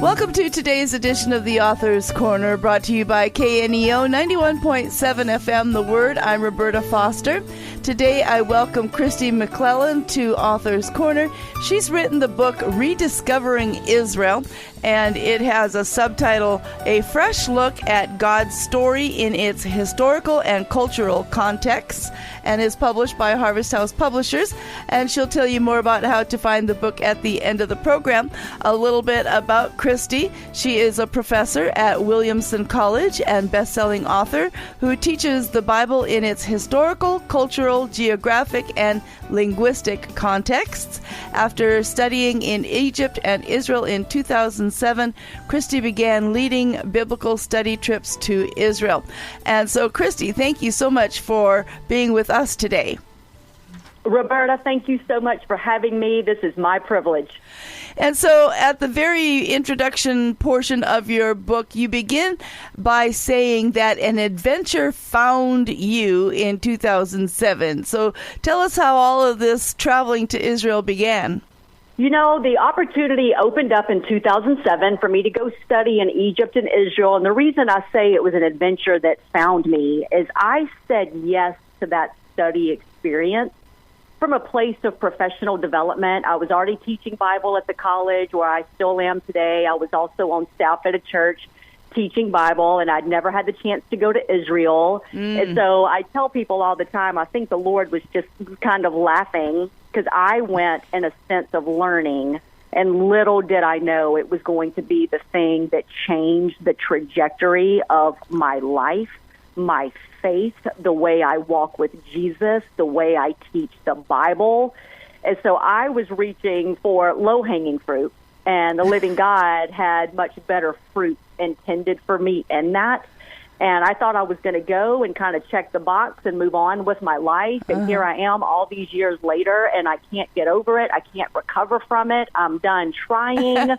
Welcome to today's edition of the Author's Corner, brought to you by KNEO 91.7 FM The Word. I'm Roberta Foster. Today I welcome Kristi McLelland to Author's Corner. She's written the book Rediscovering Israel, and it has a subtitle, A Fresh Look at God's Story in Its Historical and Cultural Context, and is published by Harvest House Publishers. And she'll tell you more about how to find the book at the end of the program. A little bit about Kristi. She is a professor at Williamson College and best-selling author who teaches the Bible in its historical, cultural, geographic, and linguistic contexts. After studying in Egypt and Israel in 2007, Kristi began leading biblical study trips to Israel. And so, Kristi, thank you so much for being with us today. Roberta, thank you so much for having me. This is my privilege. And so at the very introduction portion of your book, you begin by saying that an adventure found you in 2007. So tell us how all of this traveling to Israel began. You know, the opportunity opened up in 2007 for me to go study in Egypt and Israel. And the reason I say it was an adventure that found me is I said yes to that study experience from a place of professional development. I was already teaching Bible at the college where I still am today. I was also on staff at a church teaching Bible, and I'd never had the chance to go to Israel. And so I tell people all the time, I think the Lord was just kind of laughing because I went in a sense of learning, and little did I know it was going to be the thing that changed the trajectory of my life, my faith, the way I walk with Jesus, the way I teach the Bible. And so I was reaching for low-hanging fruit, and the living God had much better fruit intended for me in that. And I thought I was going to go and kind of check the box and move on with my life. And here I am all these years later, and I can't get over it. I can't recover from it. I'm done trying.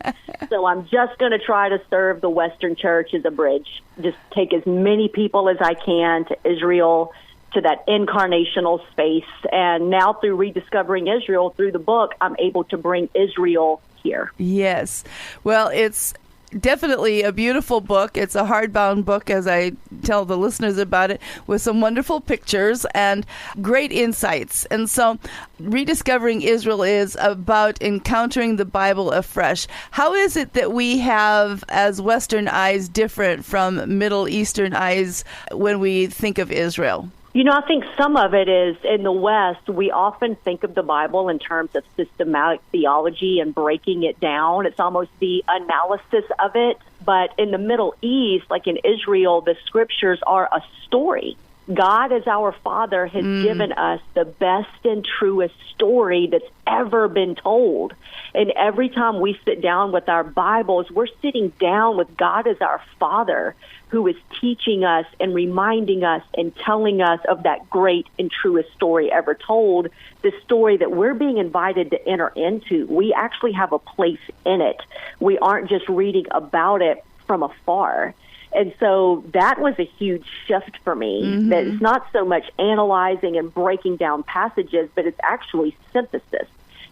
So I'm just going to try to serve the Western Church as a bridge. Just take as many people as I can to Israel, to that incarnational space. And now through Rediscovering Israel, through the book, I'm able to bring Israel here. Yes. Well, it's definitely a beautiful book. It's a hardbound book, as I tell the listeners about it, with some wonderful pictures and great insights. And so Rediscovering Israel is about encountering the Bible afresh. How is it that we have, as Western eyes, different from Middle Eastern eyes when we think of Israel? You know, I think some of it is in the West, we often think of the Bible in terms of systematic theology and breaking it down. It's almost the analysis of it. But in the Middle East, like in Israel, the scriptures are a story. God, as our Father, has given us the best and truest story that's ever been told. And every time we sit down with our Bibles, we're sitting down with God as our Father, who is teaching us and reminding us and telling us of that great and truest story ever told, the story that we're being invited to enter into. We actually have a place in it. We aren't just reading about it from afar. And so that was a huge shift for me, that it's not so much analyzing and breaking down passages, but it's actually synthesis.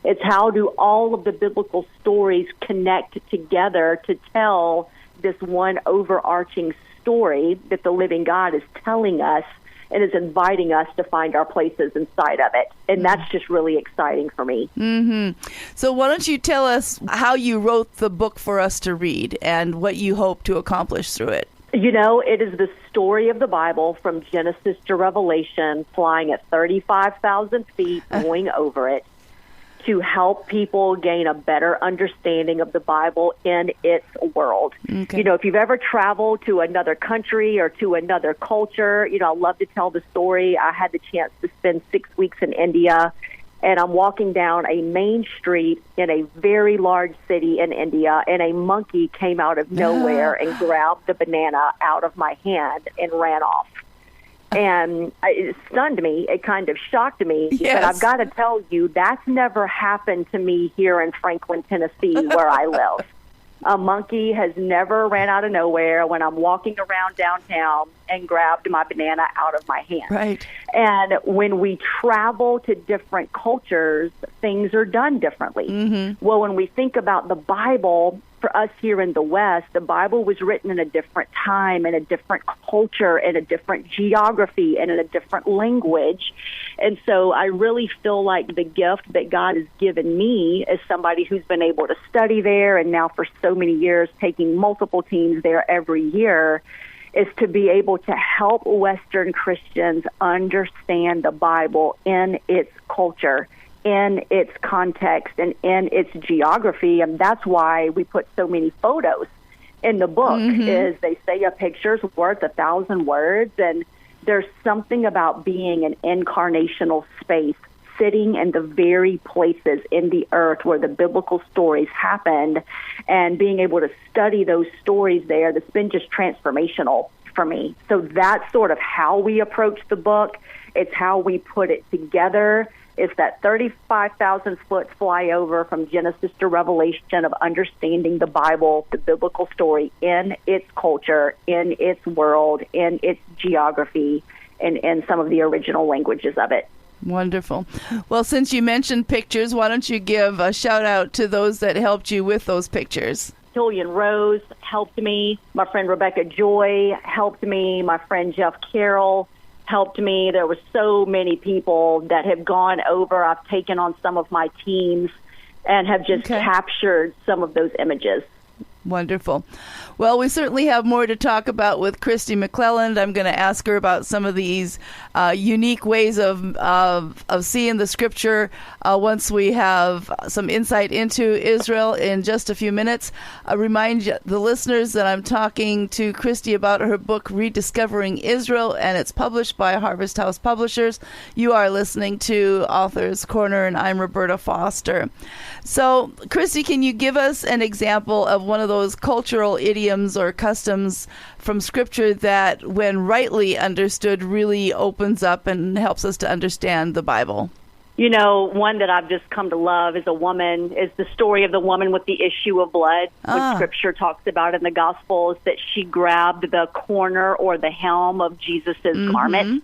It's how do all of the biblical stories connect together to tell this one overarching story that the living God is telling us and is inviting us to find our places inside of it. And that's just really exciting for me. So why don't you tell us how you wrote the book for us to read and what you hope to accomplish through it? You know, it is the story of the Bible from Genesis to Revelation, flying at 35,000 feet, going over it, to help people gain a better understanding of the Bible in its world. You know, if you've ever traveled to another country or to another culture, you know, I love to tell the story. I had the chance to spend 6 weeks in India, and I'm walking down a main street in a very large city in India, and a monkey came out of nowhere and grabbed the banana out of my hand and ran off. And it stunned me. It kind of shocked me. Yes. But I've got to tell you, that's never happened to me here in Franklin, Tennessee, where I live. A monkey has never ran out of nowhere when I'm walking around downtown and grabbed my banana out of my hand. Right. And when we travel to different cultures, things are done differently. Mm-hmm. Well, when we think about the Bible, for us here in the West, the Bible was written in a different time, in a different culture, in a different geography, and in a different language. And so I really feel like the gift that God has given me as somebody who's been able to study there and now for so many years taking multiple teams there every year is to be able to help Western Christians understand the Bible in its culture, in its context, and in its geography. And that's why we put so many photos in the book. Is they say a picture's worth 1,000 words, and there's something about being an incarnational space, sitting in the very places in the earth where the biblical stories happened, and being able to study those stories there that's been just transformational for me. So that's sort of how we approach the book. It's how we put it together. It's that 35,000-foot flyover from Genesis to Revelation of understanding the Bible, the biblical story in its culture, in its world, in its geography, and in some of the original languages of it. Wonderful. Well, since you mentioned pictures, why don't you give a shout out to those that helped you with those pictures? Killian Rose helped me. My friend Rebecca Joy helped me. My friend Jeff Carroll helped me. There were so many people that have gone over. I've taken on some of my teams and have just captured some of those images. Wonderful. Well, we certainly have more to talk about with Kristi McLelland. I'm going to ask her about some of these unique ways of seeing the scripture once we have some insight into Israel in just a few minutes. I remind the listeners that I'm talking to Kristi about her book, Rediscovering Israel, and it's published by Harvest House Publishers. You are listening to Author's Corner, and I'm Roberta Foster. So, Kristi, can you give us an example of one of those cultural idioms or customs from Scripture that, when rightly understood, really opens up and helps us to understand the Bible? You know, one that I've just come to love is the story of the woman with the issue of blood. What Scripture talks about in the Gospels, that she grabbed the corner or the hem of Jesus's garment.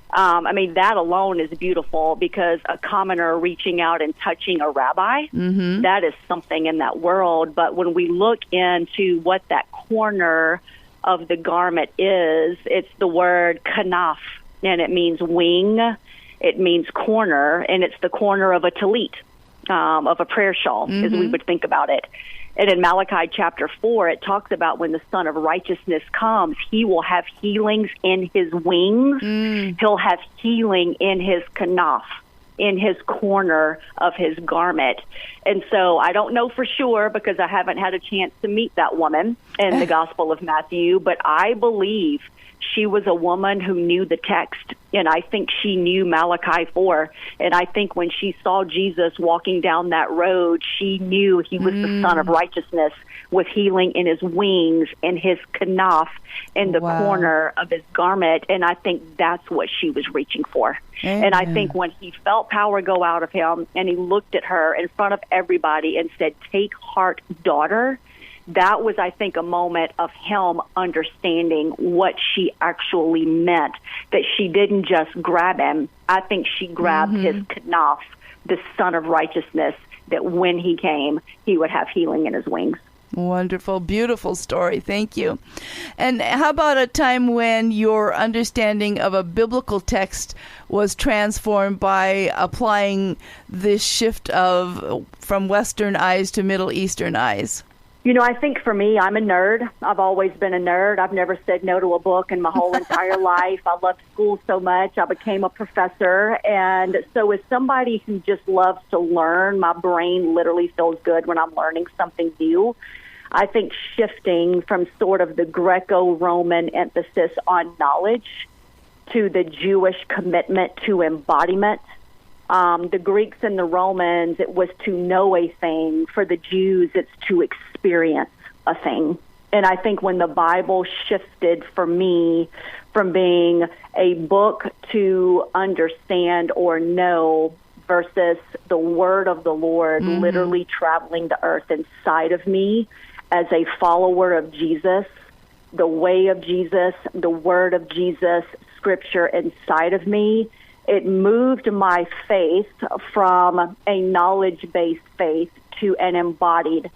I mean, that alone is beautiful, because a commoner reaching out and touching a rabbi, that is something in that world. But when we look into what that corner of the garment is, it's the word kanaf, and it means wing, it means corner, and it's the corner of a talit, of a prayer shawl, as we would think about it. And in Malachi chapter 4, it talks about when the Son of Righteousness comes, he will have healings in his wings. He'll have healing in his kanaf, in his corner of his garment. And so I don't know for sure, because I haven't had a chance to meet that woman in the Gospel of Matthew, but I believe she was a woman who knew the text, and I think she knew Malachi 4. And I think when she saw Jesus walking down that road, she knew he was the Son of Righteousness, with healing in his wings and his kanaf in the corner of his garment. And I think that's what she was reaching for. And I think when he felt power go out of him and he looked at her in front of everybody and said, "Take heart, daughter," that was, I think, a moment of him understanding what she actually meant, that she didn't just grab him. I think she grabbed his kanaf, the Son of Righteousness, that when he came, he would have healing in his wings. Wonderful, beautiful story. Thank you. And how about a time when your understanding of a biblical text was transformed by applying this shift from Western eyes to Middle Eastern eyes? You know, I think for me, I'm a nerd. I've always been a nerd. I've never said no to a book in my whole entire life. I loved school so much. I became a professor. And so as somebody who just loves to learn, my brain literally feels good when I'm learning something new. I think shifting from sort of the Greco-Roman emphasis on knowledge to the Jewish commitment to embodiment. The Greeks and the Romans, it was to know a thing. For the Jews, it's to experience a thing. And I think when the Bible shifted for me from being a book to understand or know versus the word of the Lord literally traveling the earth inside of me as a follower of Jesus, the way of Jesus, the word of Jesus, scripture inside of me, it moved my faith from a knowledge-based faith to an embodied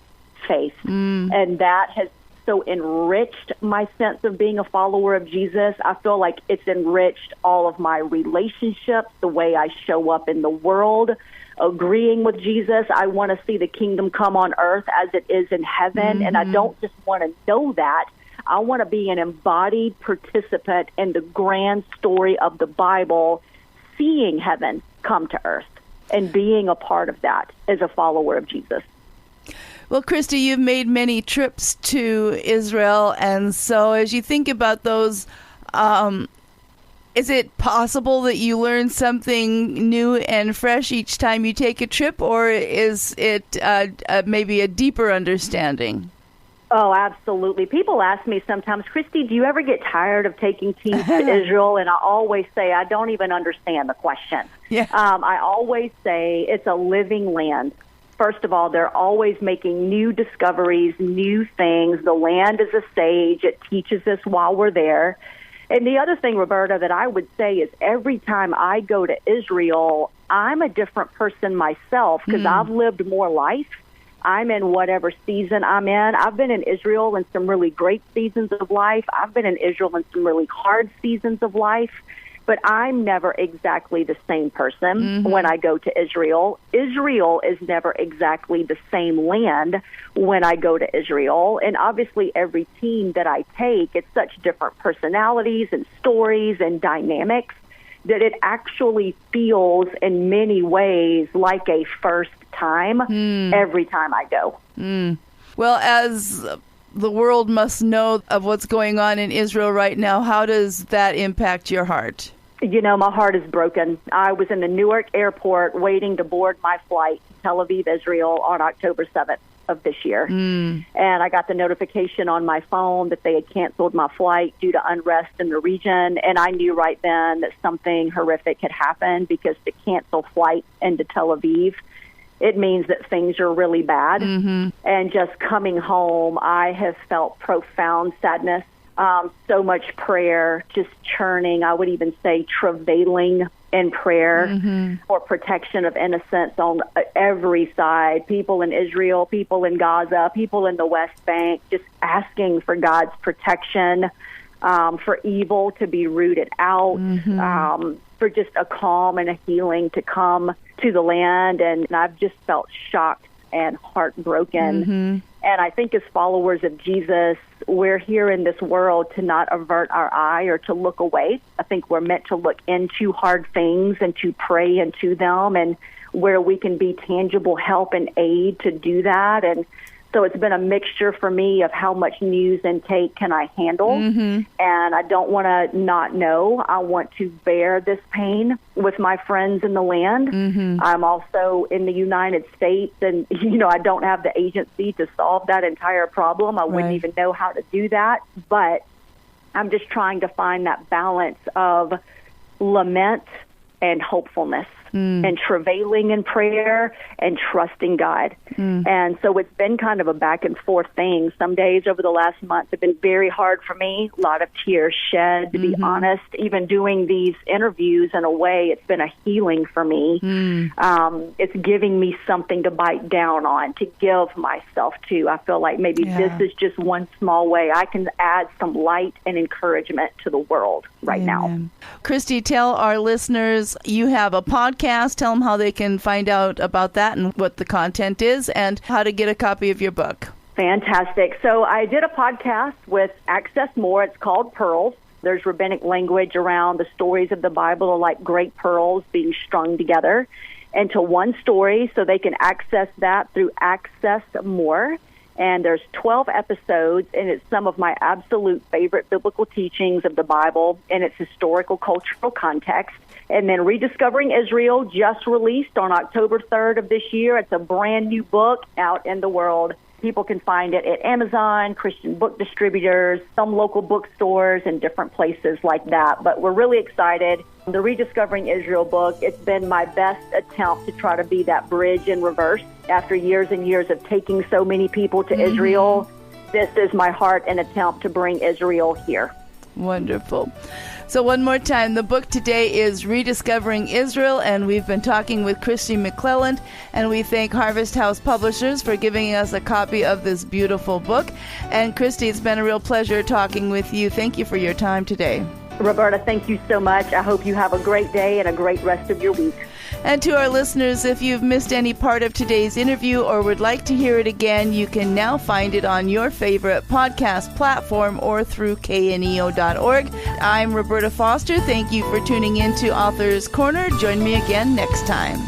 faith. And that has so enriched my sense of being a follower of Jesus. I feel like it's enriched all of my relationships, the way I show up in the world, agreeing with Jesus. I want to see the kingdom come on earth as it is in heaven. And I don't just want to know that. I want to be an embodied participant in the grand story of the Bible, seeing heaven come to earth and being a part of that as a follower of Jesus. Well, Kristi, you've made many trips to Israel, and so as you think about those, is it possible that you learn something new and fresh each time you take a trip, or is it maybe a deeper understanding? Oh, absolutely. People ask me sometimes, Kristi, do you ever get tired of taking teams to Israel? And I always say, I don't even understand the question. Yeah. I always say it's a living land. First of all, they're always making new discoveries, new things. The land is a sage. It teaches us while we're there. And the other thing, Roberta, that I would say is every time I go to Israel, I'm a different person myself because I've lived more life. I'm in whatever season I'm in. I've been in Israel in some really great seasons of life. I've been in Israel in some really hard seasons of life. But I'm never exactly the same person when I go to Israel. Israel is never exactly the same land when I go to Israel. And obviously every team that I take, it's such different personalities and stories and dynamics that it actually feels in many ways like a first time every time I go. Well, as the world must know of what's going on in Israel right now, how does that impact your heart? You know, my heart is broken. I was in the Newark airport waiting to board my flight to Tel Aviv, Israel on October 7th of this year. And I got the notification on my phone that they had canceled my flight due to unrest in the region. And I knew right then that something horrific had happened because to cancel flights into Tel Aviv, it means that things are really bad. And just coming home, I have felt profound sadness, so much prayer, just churning, I would even say travailing in prayer for protection of innocents on every side. People in Israel, people in Gaza, people in the West Bank, just asking for God's protection, for evil to be rooted out, for just a calm and a healing to come to the land. And I've just felt shocked and heartbroken. And I think as followers of Jesus, we're here in this world to not avert our eye or to look away. I think we're meant to look into hard things and to pray into them, and where we can be tangible help and aid to do that. And so it's been a mixture for me of how much news intake can I handle. And I don't want to not know. I want to bear this pain with my friends in the land. I'm also in the United States, and, you know, I don't have the agency to solve that entire problem. I wouldn't even know how to do that. But I'm just trying to find that balance of lament and hopefulness. And travailing in prayer and trusting God. And so it's been kind of a back and forth thing. Some days over the last month have been very hard for me, a lot of tears shed, to be honest. Even doing these interviews, in a way, it's been a healing for me. It's giving me something to bite down on, to give myself to. I feel like maybe this is just one small way I can add some light and encouragement to the world right now. Kristi, tell our listeners you have a podcast. Tell them how they can find out about that and what the content is and how to get a copy of your book. Fantastic. So I did a podcast with Access More. It's called Pearls. There's rabbinic language around the stories of the Bible, like great pearls being strung together into one story, so they can access that through Access More. And there's 12 episodes, and it's some of my absolute favorite biblical teachings of the Bible in its historical, cultural context. And then Rediscovering Israel, just released on October 3rd of this year. It's a brand new book out in the world. People can find it at Amazon, Christian book distributors, some local bookstores, and different places like that. But we're really excited. The Rediscovering Israel book, it's been my best attempt to try to be that bridge in reverse after years and years of taking so many people to Israel. this is my heart and attempt to bring Israel here. Wonderful. So one more time, the book today is Rediscovering Israel, and we've been talking with Kristi McLelland, and we thank Harvest House Publishers for giving us a copy of this beautiful book. And Kristi, it's been a real pleasure talking with you. Thank you for your time today. Roberta, thank you so much. I hope you have a great day and a great rest of your week. And to our listeners, if you've missed any part of today's interview or would like to hear it again, you can now find it on your favorite podcast platform or through kneo.org. I'm Roberta Foster. Thank you for tuning in to Author's Corner. Join me again next time.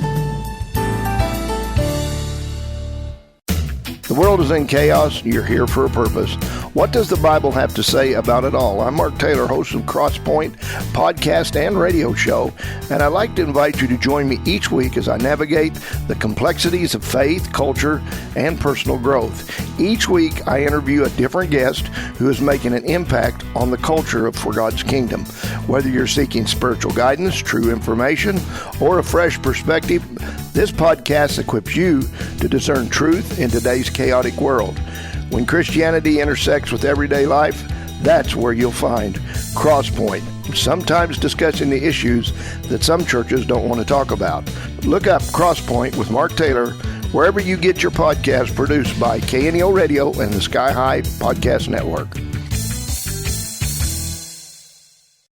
The world is in chaos. You're here for a purpose. What does the Bible have to say about it all? I'm Mark Taylor, host of Crosspoint podcast and radio show, and I'd like to invite you to join me each week as I navigate the complexities of faith, culture, and personal growth. Each week, I interview a different guest who is making an impact on the culture for God's kingdom. Whether you're seeking spiritual guidance, true information, or a fresh perspective, this podcast equips you to discern truth in today's chaotic world. When Christianity intersects with everyday life, that's where you'll find Crosspoint, sometimes discussing the issues that some churches don't want to talk about. Look up Crosspoint with Mark Taylor wherever you get your podcast, produced by KNEO Radio and the Sky High Podcast Network.